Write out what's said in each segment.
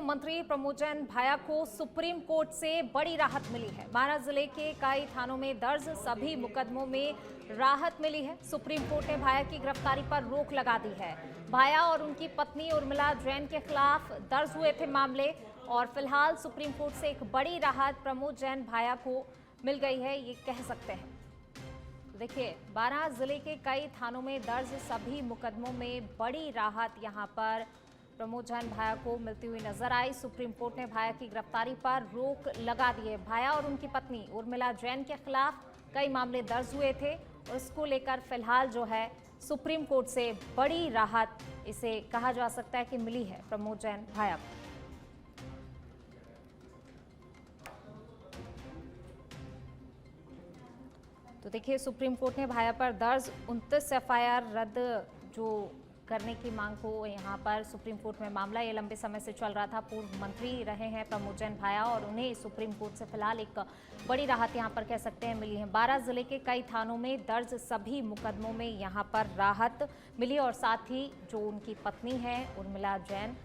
मंत्री प्रमोद जैन भाया को supreme court से बड़ी राहत मिली है। महाराष्ट्र जिले के कई थानों में दर्ज सभी मुकदमों में राहत मिली है। सुप्रीम कोर्ट ने भाया की गिरफ्तारी पर रोक लगा दी है। भाया और उनकी पत्नी उर्मिला जैन के खिलाफ दर्ज हुए थे मामले और फिलहाल सुप्रीम कोर्ट से एक बड़ी राहत प्रमोद जैन भाया को मिल गई है, ये कह सकते हैं। देखिए, बारां जिले के कई थानों में दर्ज सभी मुकदमों में बड़ी राहत यहां पर प्रमोद जैन भाया को मिलती हुई नजर आई। सुप्रीम कोर्ट ने भाया की गिरफ्तारी पर रोक लगा दी है। भाया और उनकी पत्नी उर्मिला जैन के खिलाफ कई मामले दर्ज हुए थे और इसको लेकर फिलहाल जो है सुप्रीम कोर्ट से बड़ी राहत इसे कहा जा सकता है कि मिली है प्रमोद जैन भाया को। तो देखिए, सुप्रीम कोर्ट ने भाया पर दर्ज 29 एफआईआर रद्द जो करने की मांग को यहां पर सुप्रीम कोर्ट में मामला ये लंबे समय से चल रहा था। पूर्व मंत्री रहे हैं प्रमोद जैन भाया और उन्हें सुप्रीम कोर्ट से फिलहाल एक बड़ी राहत यहां पर कह सकते हैं मिली है। बारां जिले के कई थानों में दर्ज सभी मुकदमों में यहां पर राहत मिली और साथ ही जो उनकी पत्नी है उर्मिला जैन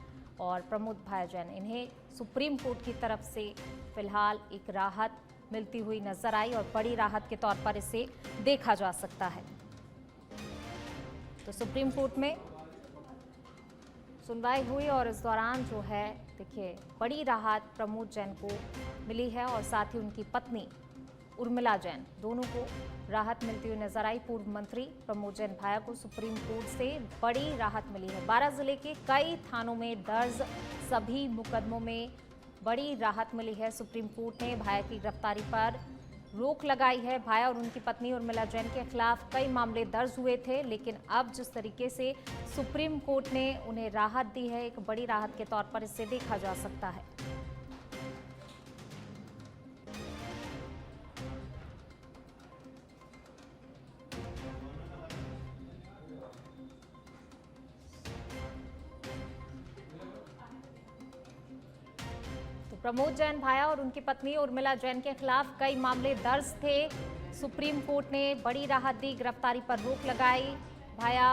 और प्रमोद भाया जैन, इन्हें सुप्रीम कोर्ट की तरफ से फिलहाल एक राहत मिलती हुई नजर आई और बड़ी राहत के तौर पर इसे देखा जा सकता है। तो सुप्रीम कोर्ट में सुनवाई हुई और इस दौरान जो है देखिए बड़ी राहत प्रमोद जैन को मिली है और साथ ही उनकी पत्नी उर्मिला जैन, दोनों को राहत मिलती हुई नजर आई। पूर्व मंत्री प्रमोद जैन भाया को सुप्रीम कोर्ट से बड़ी राहत मिली है। बारां जिले के कई थानों में दर्ज सभी मुकदमों में बड़ी राहत मिली है। सुप्रीम कोर्ट ने भाया की गिरफ्तारी पर रोक लगाई है। भाया और उनकी पत्नी उर्मिला जैन के खिलाफ कई मामले दर्ज हुए थे, लेकिन अब जिस तरीके से सुप्रीम कोर्ट ने उन्हें राहत दी है, एक बड़ी राहत के तौर पर इसे देखा जा सकता है। प्रमोद जैन भाया और उनकी पत्नी उर्मिला जैन के खिलाफ कई मामले दर्ज थे। सुप्रीम कोर्ट ने बड़ी राहत दी, गिरफ्तारी पर रोक लगाई। भाया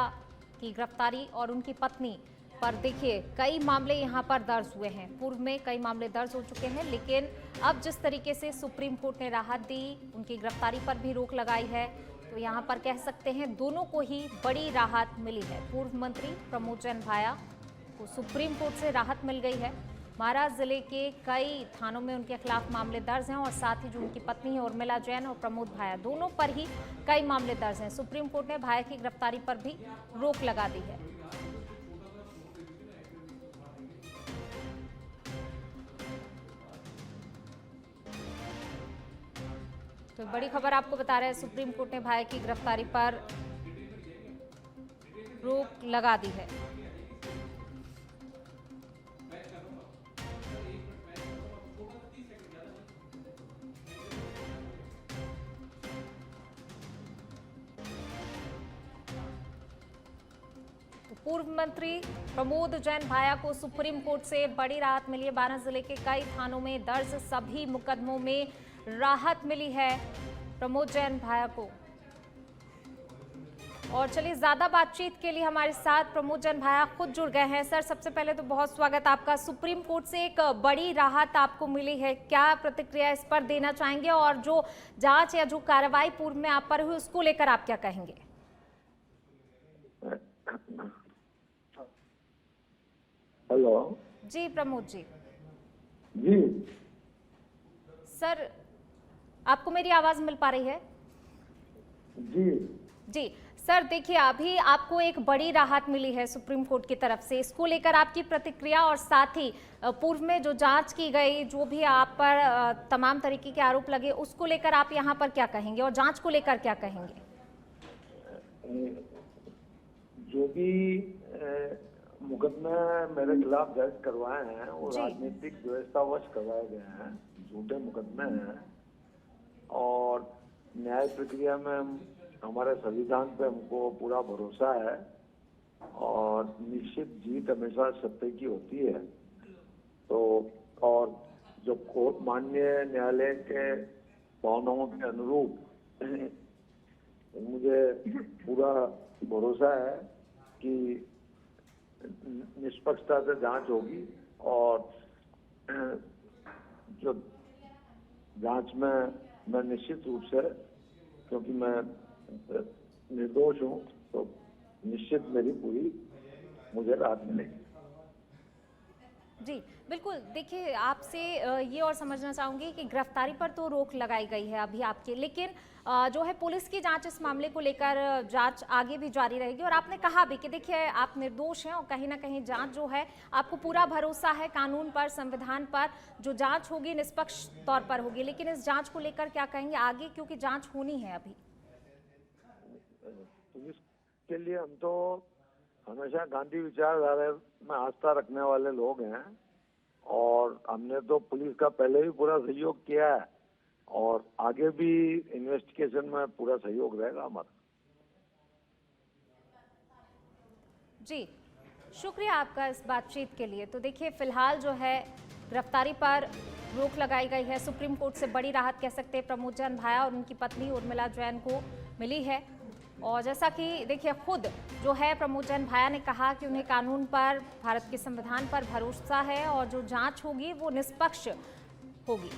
की गिरफ्तारी और उनकी पत्नी पर देखिए कई मामले यहां पर दर्ज हुए हैं। पूर्व में कई मामले दर्ज हो चुके हैं, लेकिन अब जिस तरीके से सुप्रीम कोर्ट ने राहत दी, उनकी गिरफ्तारी पर भी रोक लगाई है, तो यहां पर कह सकते हैं दोनों को ही बड़ी राहत मिली है। पूर्व मंत्री प्रमोद जैन भाया को सुप्रीम कोर्ट से राहत मिल गई है। महाराष्ट्र जिले के कई थानों में उनके खिलाफ मामले दर्ज हैं और साथ ही जो उनकी पत्नी है उर्मिला जैन और प्रमोद भाया, दोनों पर ही कई मामले दर्ज हैं। सुप्रीम कोर्ट ने भाया की गिरफ्तारी पर भी रोक लगा दी है। तो बड़ी खबर आपको बता रहे हैं, सुप्रीम कोर्ट ने भाया की गिरफ्तारी पर रोक लगा दी है। पूर्व मंत्री प्रमोद जैन भाया को सुप्रीम कोर्ट से बड़ी राहत मिली है। बारां जिले के कई थानों में दर्ज सभी मुकदमों में राहत मिली है प्रमोद जैन भाया को। और चलिए, ज्यादा बातचीत के लिए हमारे साथ प्रमोद जैन भाया खुद जुड़ गए हैं। सर, सबसे पहले तो बहुत स्वागत आपका। सुप्रीम कोर्ट से एक बड़ी राहत आपको मिली है, क्या प्रतिक्रिया इस पर देना चाहेंगे और जो जांच या जो कार्रवाई पूर्व में आप पर हुई उसको लेकर आप क्या कहेंगे? हेलो जी प्रमोद जी। जी सर, आपको मेरी आवाज मिल पा रही है? जी जी सर, देखिए अभी आपको एक बड़ी राहत मिली है सुप्रीम कोर्ट की तरफ से, इसको लेकर आपकी प्रतिक्रिया और साथ ही पूर्व में जो जांच की गई, जो भी आप पर तमाम तरीके के आरोप लगे, उसको लेकर आप यहाँ पर क्या कहेंगे और जांच को लेकर क्या कहेंगे? जो भी मुकदमे मेरे खिलाफ दर्ज करवाए हैं वो राजनीतिक व्यवस्थावश करवाए गए हैं, झूठे मुकदमे हैं और न्याय प्रक्रिया में हमारे संविधान पे हमको पूरा भरोसा है और निश्चित जीत हमेशा सत्य की होती है। तो और जो कोर्ट माननीय न्यायालय के भावनाओं के अनुरूप मुझे पूरा भरोसा है कि निष्पक्षता से जांच होगी और जांच में मैं निश्चित रूप से, क्योंकि मैं निर्दोष हूँ, तो निश्चित मेरी पूरी मुझे राहत मिलेगी। जी बिल्कुल। देखिए, आपसे ये और समझना चाहूंगी कि गिरफ्तारी पर तो रोक लगाई गई है अभी आपके, लेकिन जो है पुलिस की जांच इस मामले को लेकर जांच आगे भी जारी रहेगी। और आपने कहा भी कि देखिए आप निर्दोष हैं और कहीं ना कहीं जांच जो है, आपको पूरा भरोसा है कानून पर, संविधान पर, जो जांच होगी निष्पक्ष तौर पर होगी। लेकिन इस जांच को लेकर क्या कहेंगे आगे, क्योंकि जांच होनी है अभी? पुलिस के लिए हम तो हमेशा गांधी विचारधारा में आस्था रखने वाले लोग हैं, और हमने तो पुलिस का पहले भी पूरा सहयोग किया है, और आगे भी इन्वेस्टिगेशन में पूरा सहयोग रहेगा हमारा। जी शुक्रिया आपका इस बातचीत के लिए। तो देखिए, फिलहाल जो है गिरफ्तारी पर रोक लगाई गई है। सुप्रीम कोर्ट से बड़ी राहत कह सकते हैं प्रमोद जैन भाया और उनकी पत्नी उर्मिला जैन को मिली है। और जैसा कि देखिए, खुद जो है प्रमोद जैन भाया ने कहा कि उन्हें कानून पर, भारत के संविधान पर भरोसा है और जो जांच होगी वो निष्पक्ष होगी।